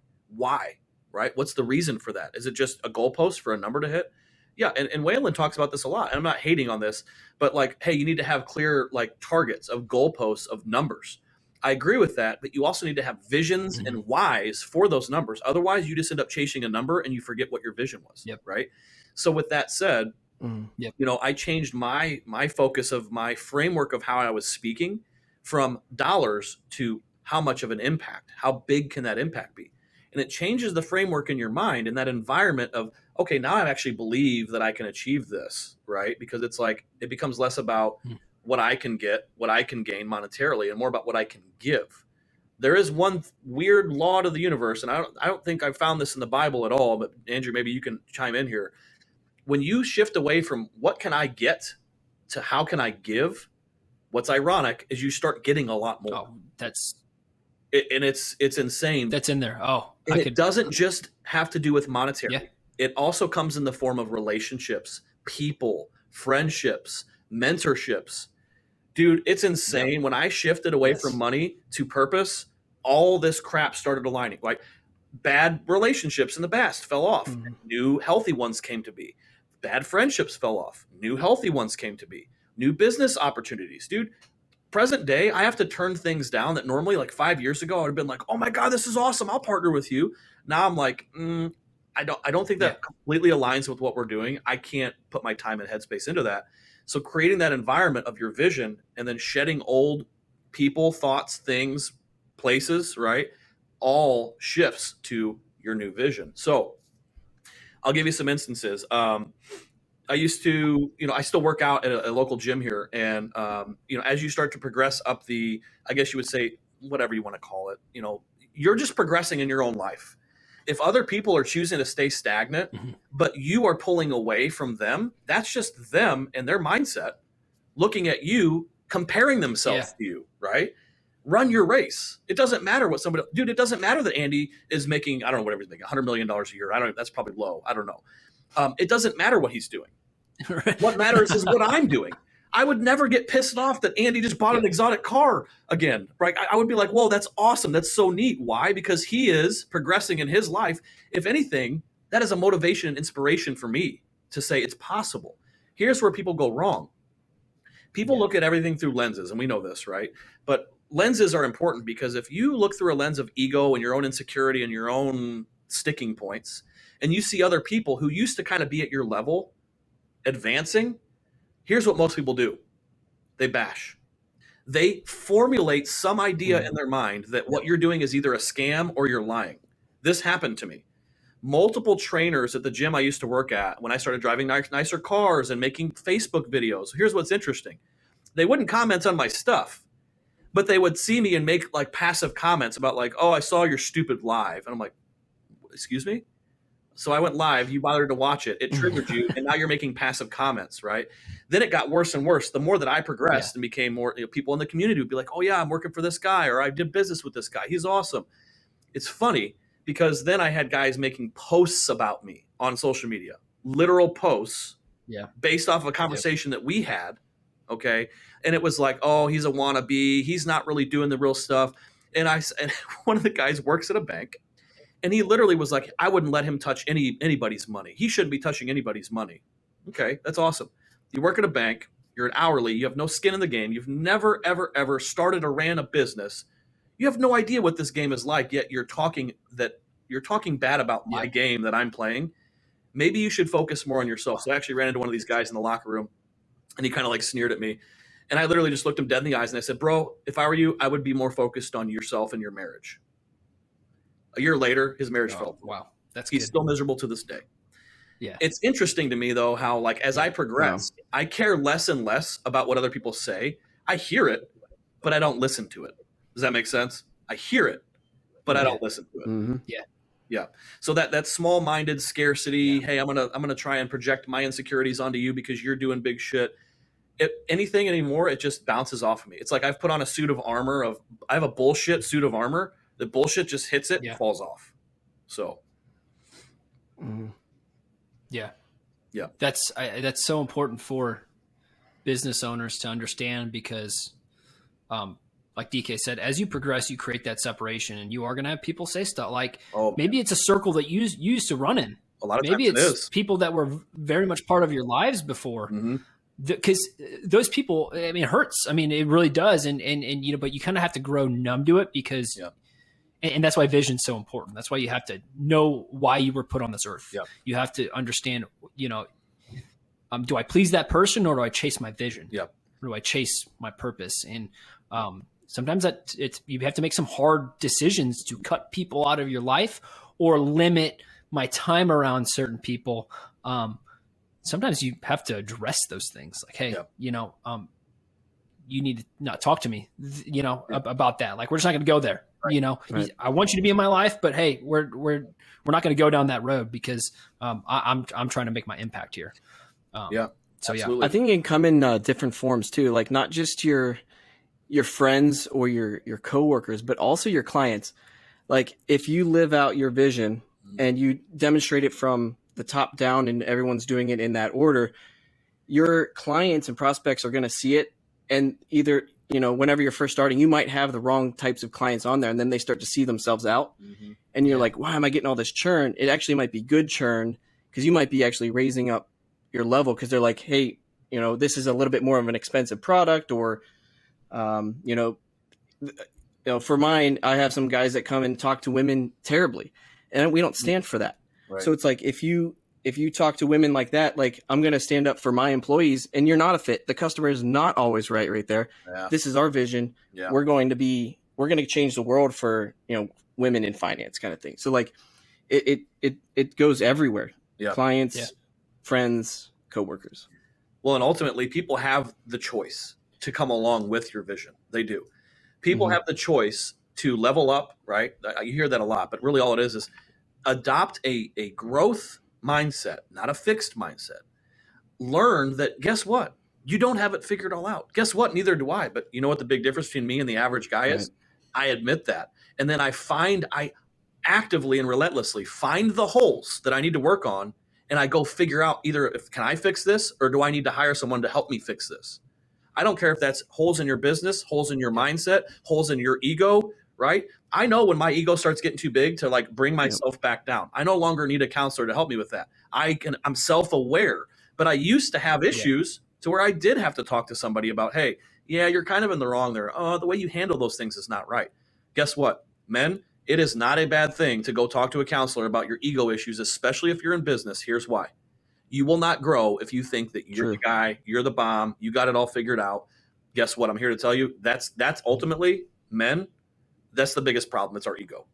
right? What's the reason for that? Is it just a goalpost for a number to hit? Yeah. And Wayland talks about this a lot. And I'm not hating on this, but like, hey, you need to have clear like targets of goalposts of numbers. I agree with that, but you also need to have visions and whys for those numbers. Otherwise, you just end up chasing a number and you forget what your vision was. Yep. Right. So with that said, I changed my focus of my framework of how I was speaking from dollars to how much of an impact, how big can that impact be? And it changes the framework in your mind and that environment of, okay, now I actually believe that I can achieve this, right? Because it's like, it becomes less about what I can get, what I can gain monetarily, and more about what I can give. There is one weird law to the universe, and I don't think I found this in the Bible at all, but Andrew, maybe you can chime in here. When you shift away from what can I get to how can I give, what's ironic is you start getting a lot more. Oh, it's insane. That's in there. Oh, it doesn't just have to do with monetary. Yeah. It also comes in the form of relationships, people, friendships, mentorships. Dude, it's insane. Yeah. When I shifted away from money to purpose, all this crap started aligning. Like bad relationships in the past fell off. New healthy ones came to be. Bad friendships fell off. New healthy ones came to be. New business opportunities. Dude, present day, I have to turn things down that normally like 5 years ago I would have been like, oh my God, this is awesome. I'll partner with you. Now I'm like, I don't think that completely aligns with what we're doing. I can't put my time and headspace into that. So creating that environment of your vision and then shedding old people, thoughts, things, places, right? All shifts to your new vision. So I'll give you some instances. I used to, I still work out at a local gym here. And, as you start to progress up I guess you would say, whatever you want to call it, you're just progressing in your own life. If other people are choosing to stay stagnant, but you are pulling away from them, that's just them and their mindset looking at you, comparing themselves to you, right? Run your race. It doesn't matter what it doesn't matter that Andy is making, I don't know, whatever he's making, $100 million a year. That's probably low. I don't know. It doesn't matter what he's doing. What matters is what I'm doing. I would never get pissed off that Andy just bought an exotic car again, right? I would be like, whoa, that's awesome. That's so neat. Why? Because he is progressing in his life. If anything, that is a motivation and inspiration for me to say it's possible. Here's where people go wrong. People look at everything through lenses, and we know this, right? But lenses are important because if you look through a lens of ego and your own insecurity and your own sticking points, and you see other people who used to kind of be at your level advancing, here's what most people do. They bash. They formulate some idea in their mind that what you're doing is either a scam or you're lying. This happened to me. Multiple trainers at the gym I used to work at, when I started driving nicer cars and making Facebook videos, here's what's interesting. They wouldn't comment on my stuff, but they would see me and make like passive comments about like, oh, I saw your stupid live. And I'm like, excuse me? So I went live, you bothered to watch it, it triggered you, and now you're making passive comments, right? Then it got worse and worse. The more that I progressed and became more, people in the community would be like, oh yeah, I'm working for this guy, or I did business with this guy. He's awesome. It's funny because then I had guys making posts about me on social media, literal posts based off of a conversation that we had, okay? And it was like, oh, he's a wannabe. He's not really doing the real stuff. And one of the guys works at a bank. And he literally was like, I wouldn't let him touch anybody's money. He shouldn't be touching anybody's money. Okay, that's awesome. You work at a bank. You're an hourly. You have no skin in the game. You've never, ever, ever started or ran a business. You have no idea what this game is like, yet you're talking bad about my game that I'm playing. maybe you should focus more on yourself. So I actually ran into one of these guys in the locker room, and he kind of like sneered at me. And I literally just looked him dead in the eyes and I said, bro, if I were you, I would be more focused on yourself and your marriage. A year later, his marriage fell. Wow. He's still miserable to this day. Yeah. It's interesting to me though, how like, as I progress, I care less and less about what other people say. I hear it, but I don't listen to it. Does that make sense? I hear it, but I don't listen to it. Mm-hmm. Yeah. So that small-minded scarcity, hey, I'm gonna try and project my insecurities onto you because you're doing big shit. Anything anymore, it just bounces off of me. It's like I've put on a suit of armor I have a bullshit suit of armor. The bullshit just hits it and falls off. So. Yeah. Yeah. That's so important for business owners to understand because, like DK said, as you progress, you create that separation and you are going to have people say stuff like, maybe it's a circle that you used to run in. A lot of maybe times it's people that were very much part of your lives before. Because those people, I mean, it hurts. I mean, it really does. And you know, but you kind of have to grow numb to it because, and that's why vision's so important. That's why you have to know why you were put on this earth. You have to understand, you know, do I please that person or do I chase my vision? Or do I chase my purpose? And sometimes you have to make some hard decisions to cut people out of your life or limit my time around certain people. Sometimes you have to address those things like, hey, you know, you need to not talk to me, you know, about that. Like, we're just not going to go there. You know, I want you to be in my life, but hey, we're not going to go down that road because I'm trying to make my impact here. So absolutely. I think it can come in different forms too, like not just your friends or your coworkers, but also your clients. Like if you live out your vision and you demonstrate it from the top down and everyone's doing it in that order, your clients and prospects are going to see it. And either, you know, whenever you're first starting, you might have the wrong types of clients on there and then they start to see themselves out and you're like, why am I getting all this churn? It actually might be good churn because you might be actually raising up your level because they're like, hey, you know, this is a little bit more of an expensive product or, you know, for mine, I have some guys that come and talk to women terribly and we don't stand for that. So it's like, if you talk to women like that, like I'm going to stand up for my employees and you're not a fit. The customer is not always right there. This is our vision. We're going to change the world for, you know, women in finance kind of thing. So like it goes everywhere. Clients, friends, coworkers. Well, and ultimately people have the choice to come along with your vision. They do. People have the choice to level up, right? You hear that a lot, but really all it is adopt a growth mindset, not a fixed mindset. Learn that, guess what? You don't have it figured all out. Guess what? Neither do I. But you know what the big difference between me and the average guy is? I admit that. And then I actively and relentlessly find the holes that I need to work on. And I go figure out either can I fix this or do I need to hire someone to help me fix this? I don't care if that's holes in your business, holes in your mindset, holes in your ego, right? I know when my ego starts getting too big to like bring myself back down. I no longer need a counselor to help me with that. I'm self-aware, but I used to have issues to where I did have to talk to somebody about, hey, you're kind of in the wrong there. Oh, the way you handle those things is not right. Guess what, men? It is not a bad thing to go talk to a counselor about your ego issues, especially if you're in business. Here's why. You will not grow if you think that you're the guy, you're the bomb, you got it all figured out. Guess what? I'm here to tell you that's ultimately, men, that's the biggest problem. It's our ego.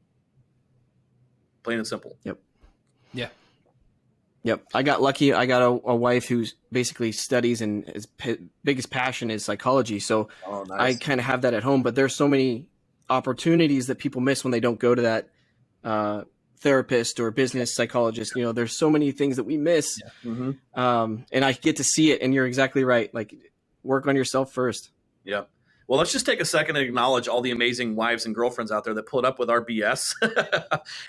Plain and simple. Yep. I got lucky. I got a wife who basically studies and his biggest passion is psychology. So nice. I kind of have that at home, but there's so many opportunities that people miss when they don't go to that therapist or business psychologist. You know, there's so many things that we miss. And I get to see it. And you're exactly right. Like, work on yourself first. Yeah. Well, let's just take a second and acknowledge all the amazing wives and girlfriends out there that put up with our BS.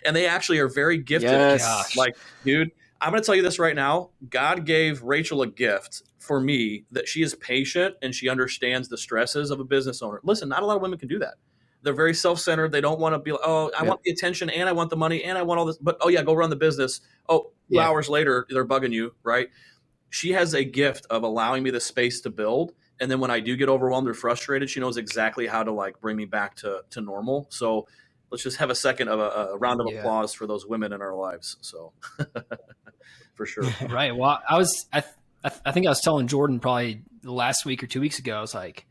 And they actually are very gifted. Like, dude, I'm going to tell you this right now. God gave Rachel a gift for me that she is patient and she understands the stresses of a business owner. Listen, not a lot of women can do that. They're very self-centered. They don't want to be like, oh, I want the attention and I want the money and I want all this. But, go run the business. 2 hours later, they're bugging you, right? She has a gift of allowing me the space to build. And then when I do get overwhelmed or frustrated, she knows exactly how to like bring me back to normal. So let's just have a second of a round of applause for those women in our lives. So for sure. Right. Well, I think I was telling Jordan probably last week or 2 weeks ago, I was like,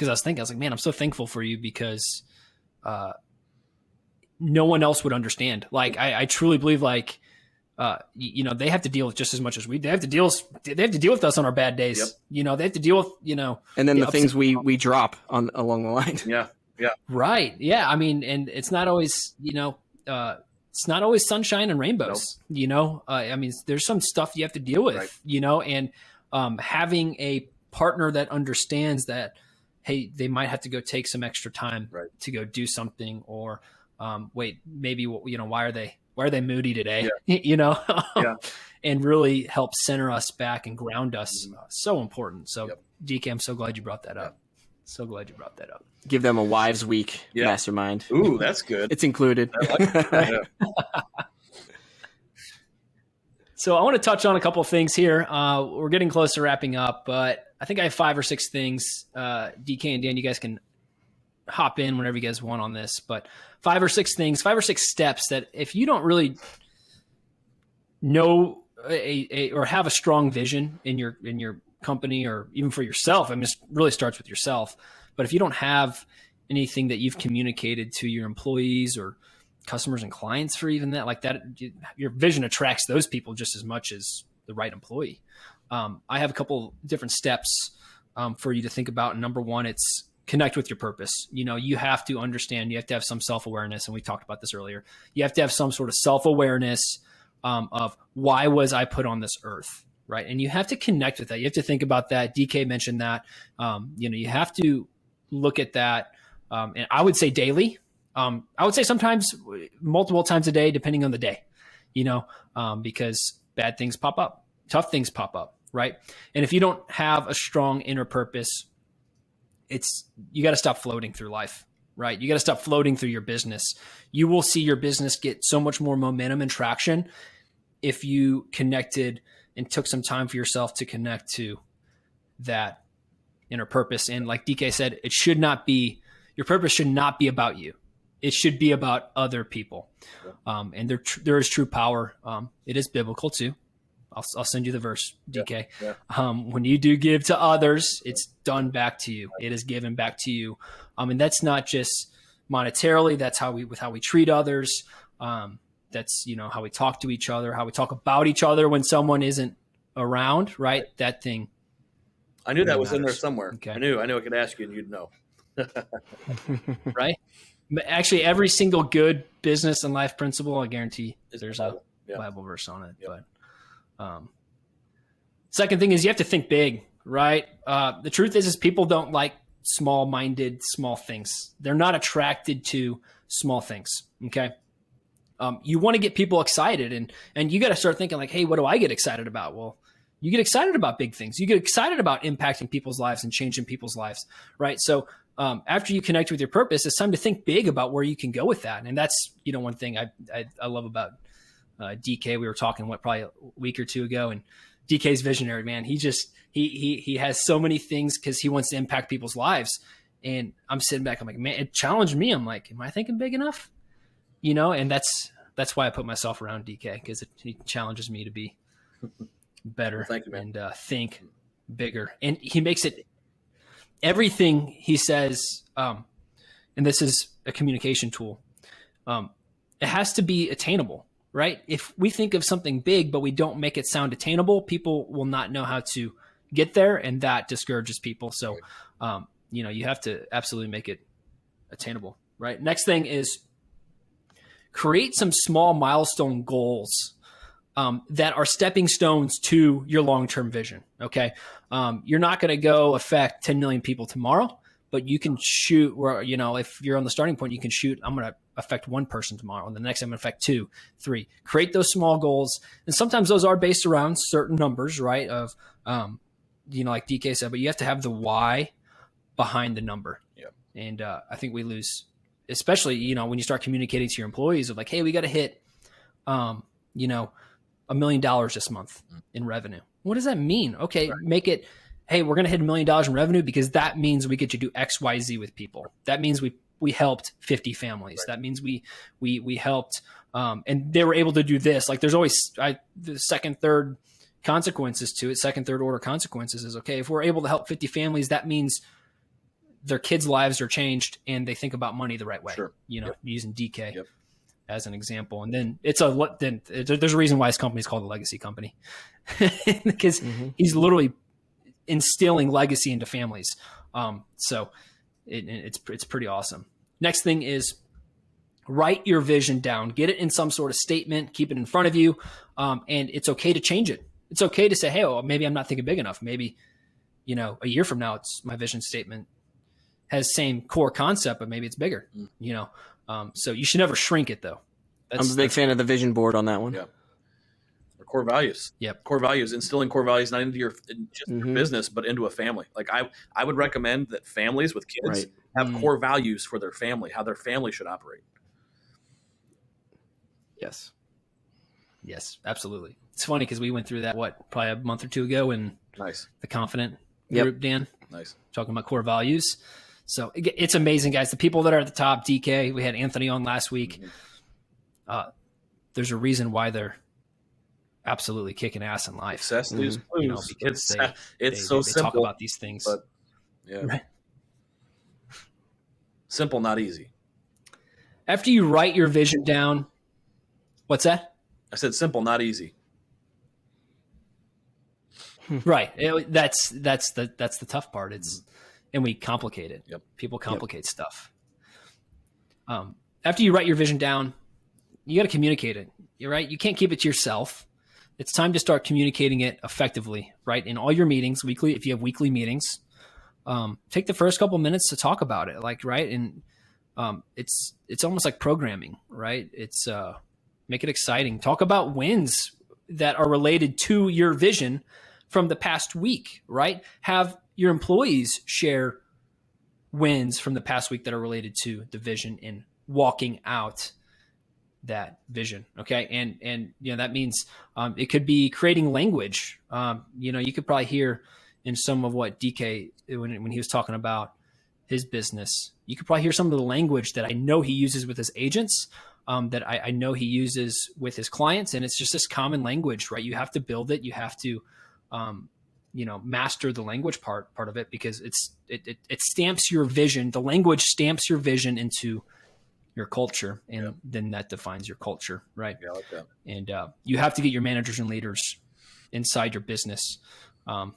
man, I'm so thankful for you because no one else would understand. Like, I truly believe like, they have to deal with just as much as we. They have to deal with us on our bad days. Yep. They have to deal with and then the things we drop on along the line. Yeah, yeah, right. Yeah, I mean, and it's not always it's not always sunshine and rainbows. Nope. I mean, there's some stuff you have to deal with. Right. And having a partner that understands that, hey, they might have to go take some extra time to go do something, or wait, maybe why are they moody today? Yeah. And really help center us back and ground us. So important. So DK, I'm so glad you brought that up. So glad you brought that up. Give them a wives week mastermind. Ooh, that's good. It's included. I like that. So I want to touch on a couple of things here. We're getting close to wrapping up, but I think I have 5 or 6 things. DK and Dan, you guys can hop in whenever you guys want on this, but 5 or 6 things, 5 or 6 steps that if you don't really know or have a strong vision in your company, or even for yourself, I mean, it really starts with yourself. But if you don't have anything that you've communicated to your employees or customers and clients for even that, like that, your vision attracts those people just as much as the right employee. I have a couple different steps for you to think about. Number 1, it's connect with your purpose. You have to understand, you have to have some self-awareness. And we talked about this earlier. You have to have some sort of self-awareness of why was I put on this earth, right? And you have to connect with that. You have to think about that. DK mentioned that. You have to look at that. And I would say daily. I would say sometimes multiple times a day, depending on the day, because bad things pop up, tough things pop up, right? And if you don't have a strong inner purpose, you got to stop floating through life, right? You got to stop floating through your business. You will see your business get so much more momentum and traction if you connected and took some time for yourself to connect to that inner purpose. And like DK said, your purpose should not be about you. It should be about other people. And there is true power. It is biblical too. I'll send you the verse, DK. Yeah. When you do give to others, it's done back to you. It is given back to you. And that's not just monetarily. That's how we treat others. That's, how we talk to each other, how we talk about each other when someone isn't around, right? That thing. I knew that was in there somewhere. Okay. I knew I could ask you and you'd know. Right? Actually, every single good business and life principle, I guarantee there's a Bible verse on it. Yep. But second thing is you have to think big, right? The truth is people don't like small-minded, small things. They're not attracted to small things, okay? You want to get people excited, and you got to start thinking like, hey, what do I get excited about? Well, you get excited about big things. You get excited about impacting people's lives and changing people's lives, right? So after you connect with your purpose, it's time to think big about where you can go with that. And that's, one thing I love about DK. We were talking probably a week or 2 ago, and DK's visionary, man. He has so many things because he wants to impact people's lives. And I'm sitting back, I'm like, man, it challenged me. I'm like, am I thinking big enough? And that's why I put myself around DK, because he challenges me to be better. Thank you, man. And think bigger. And he makes it, everything he says, and this is a communication tool, it has to be attainable, right? If we think of something big, but we don't make it sound attainable, people will not know how to get there, and that discourages people. So, you have to absolutely make it attainable, right? Next thing is create some small milestone goals that are stepping stones to your long-term vision. Okay. You're not going to go affect 10 million people tomorrow, but you can shoot where, if you're on the starting point, you can shoot, I'm going to affect 1 person tomorrow. And the next I'm going to affect 2, 3, create those small goals. And sometimes those are based around certain numbers, right? Of, like DK said, but you have to have the why behind the number. Yeah. And I think we lose, especially, when you start communicating to your employees of like, hey, we got to hit, $1 million this month in revenue. What does that mean? Okay, right. Make it, hey, we're going to hit $1 million in revenue because that means we get to do X, Y, Z with people. That means we helped 50 families. Right. That means we helped And they were able to do this. Like there's always the second, third consequences to it. Second, third order consequences is okay. If we're able to help 50 families, that means their kids' lives are changed and they think about money the right way. Sure. Using DK as an example. And then there's a reason why his company is called a legacy company because he's literally instilling legacy into families. So it's pretty awesome. Next thing is write your vision down, get it in some sort of statement, keep it in front of you. And it's okay to change it. It's okay to say, hey, maybe I'm not thinking big enough. Maybe, a year from now, it's my vision statement has same core concept, but maybe it's bigger, so you should never shrink it though. I'm a big fan of the vision board on that one. Yeah. Or core values. Yep. Core values, instilling core values, not into your business, but into a family. Like I would recommend that families with kids have core values for their family, how their family should operate. Yes, absolutely. It's funny because we went through that, probably a month or two ago in the Confident group, Dan. Nice. Talking about core values. So it's amazing, guys. The people that are at the top, DK, we had Anthony on last week. There's a reason why they're absolutely kicking ass in life. Success news, because it's so simple. They talk about these things. But, simple, not easy. After you write your vision down, what's that? I said simple, not easy. Right. That's the tough part. And we complicate it. Yep. People complicate stuff. After you write your vision down, you got to communicate it. You're right. You can't keep it to yourself. It's time to start communicating it effectively, right? In all your meetings, weekly, if you have weekly meetings, take the first couple minutes to talk about it, right? And it's almost like programming, right? It's make it exciting. Talk about wins that are related to your vision from the past week, right? Have your employees share wins from the past week that are related to the vision and walking out that vision. Okay. And that means it could be creating language. You could probably hear in some of what DK, when he was talking about his business, you could probably hear some of the language that I know he uses with his agents, that I know he uses with his clients. And it's just this common language, right? You have to build it. You have to, master the language part of it, because it stamps your vision. The language stamps your vision into your culture, and then that defines your culture, right? Yeah, I like that. And you have to get your managers and leaders inside your business. I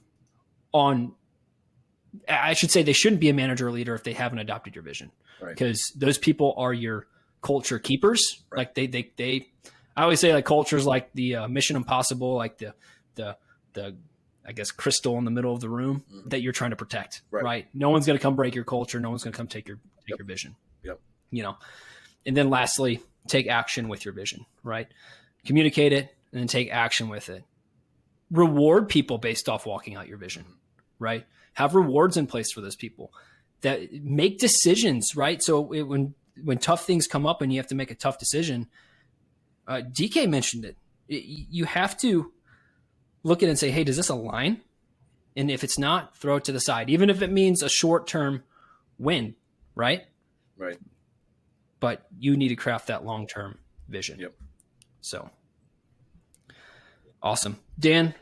should say they shouldn't be a manager or leader if they haven't adopted your vision, because those people are your culture keepers. Right. Like they I always say, like, culture is like the Mission Impossible, like the I guess crystal in the middle of the room that you're trying to protect, right? No one's going to come break your culture. No one's going to come take your vision. Yep. And then lastly, take action with your vision, right? Communicate it and then take action with it. Reward people based off walking out your vision, right? Have rewards in place for those people that make decisions, right? So when tough things come up and you have to make a tough decision, DK mentioned it. You have to look at it and say, hey, does this align? And if it's not, throw it to the side, even if it means a short-term win, right? Right. But you need to craft that long-term vision. Yep. So awesome. Dan,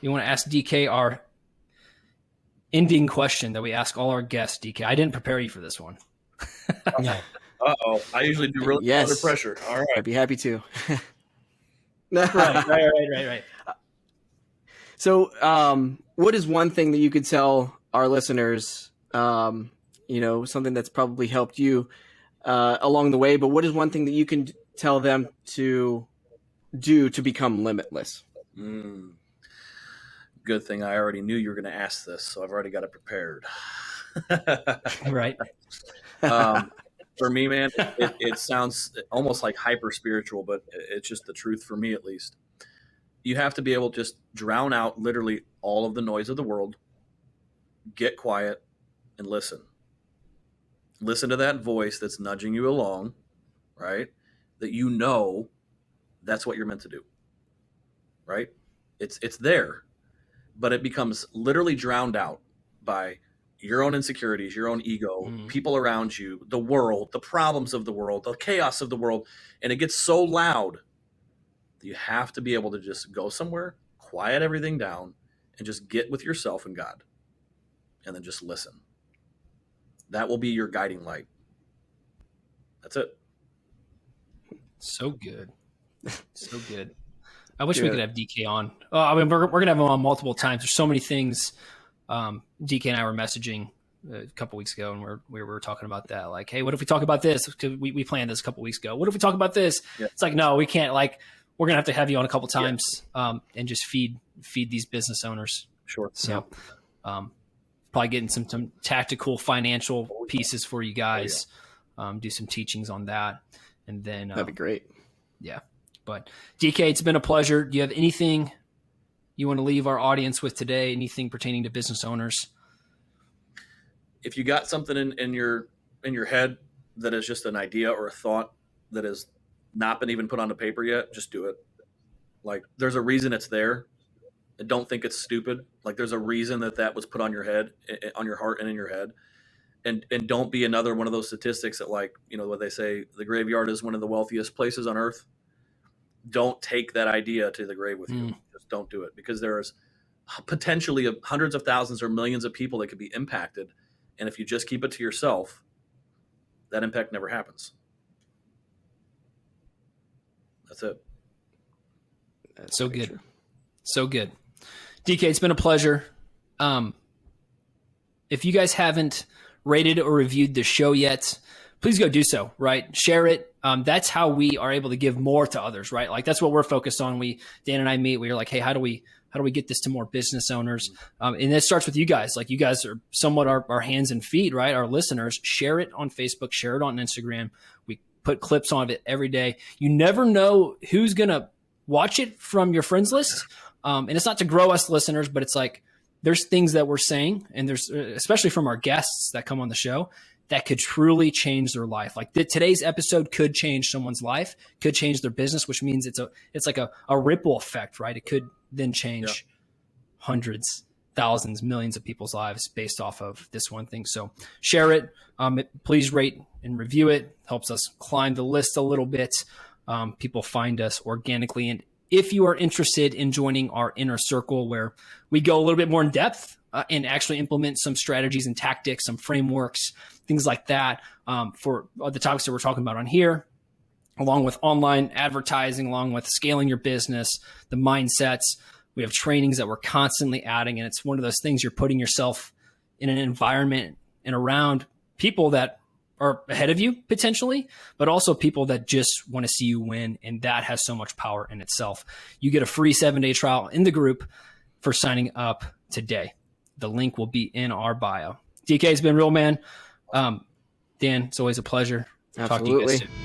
you want to ask DK our ending question that we ask all our guests, DK? I didn't prepare you for this one. Uh-oh. I usually do really under pressure. All right. I'd be happy to. Right. So, what is one thing that you could tell our listeners, something that's probably helped you along the way, but what is one thing that you can tell them to do to become limitless? Good thing I already knew you were going to ask this, so I've already got it prepared. Right. For me, man, it sounds almost like hyper spiritual, but it's just the truth for me, at least. You have to be able to just drown out literally all of the noise of the world, get quiet, and listen. Listen to that voice that's nudging you along, right? That that's what you're meant to do, right? It's there, but it becomes literally drowned out by your own insecurities, your own ego, people around you, the world, the problems of the world, the chaos of the world. And it gets so loud that you have to be able to just go somewhere, quiet everything down, and just get with yourself and God. And then just listen. That will be your guiding light. That's it. So good. So good. I wish we could have DK on. Oh, I mean, we're going to have him on multiple times. There's so many things. DK and I were messaging a couple weeks ago, and we were talking about that. Like, hey, what if we talk about this? Because we planned this a couple weeks ago. What if we talk about this? Yeah. It's like, no, we can't. Like, we're going to have you on a couple times and just feed these business owners. Sure. So probably getting some tactical financial pieces for you guys. Do some teachings on that. And then that'd be great. Yeah. But DK, it's been a pleasure. Do you have anything you want to leave our audience with today? Anything pertaining to business owners? If you got something in your head that is just an idea or a thought that has not been even put onto paper yet, just do it. Like, there's a reason it's there. And don't think it's stupid. Like, there's a reason that was put on your head, on your heart and in your head. And don't be another one of those statistics that, like, you know, what they say, the graveyard is one of the wealthiest places on earth. Don't take that idea to the grave with you. Just don't do it, because there's potentially hundreds of thousands or millions of people that could be impacted. And if you just keep it to yourself, that impact never happens. That's it. That's so good. True. So good. DK, it's been a pleasure. If you guys haven't rated or reviewed the show yet, please go do so, right? Share it. That's how we are able to give more to others, right? Like, that's what we're focused on. Dan and I meet, we're like, hey, how do we get this to more business owners? And it starts with you guys. Like, you guys are somewhat our hands and feet, right? Our listeners. Share it on Facebook, share it on Instagram. We put clips on it every day. You never know who's going to watch it from your friends list. And it's not to grow us listeners, but it's like, there's things that we're saying, and there's, especially from our guests that come on the show, that could truly change their life. Like, today's episode could change someone's life, could change their business, which means it's like a ripple effect, right? It could then change hundreds, thousands, millions of people's lives based off of this one thing. So share it. Please rate and review it. Helps us climb the list a little bit. People find us organically. And if you are interested in joining our inner circle, where we go a little bit more in depth and actually implement some strategies and tactics, some frameworks, things like that, for the topics that we're talking about on here, along with online advertising, along with scaling your business, the mindsets. We have trainings that we're constantly adding, and it's one of those things, you're putting yourself in an environment and around people that are ahead of you potentially, but also people that just want to see you win. And that has so much power in itself. You get a free 7-day trial in the group for signing up today. The link will be in our bio. DK has been real, man. Dan, it's always a pleasure. Absolutely. Talk to you guys soon.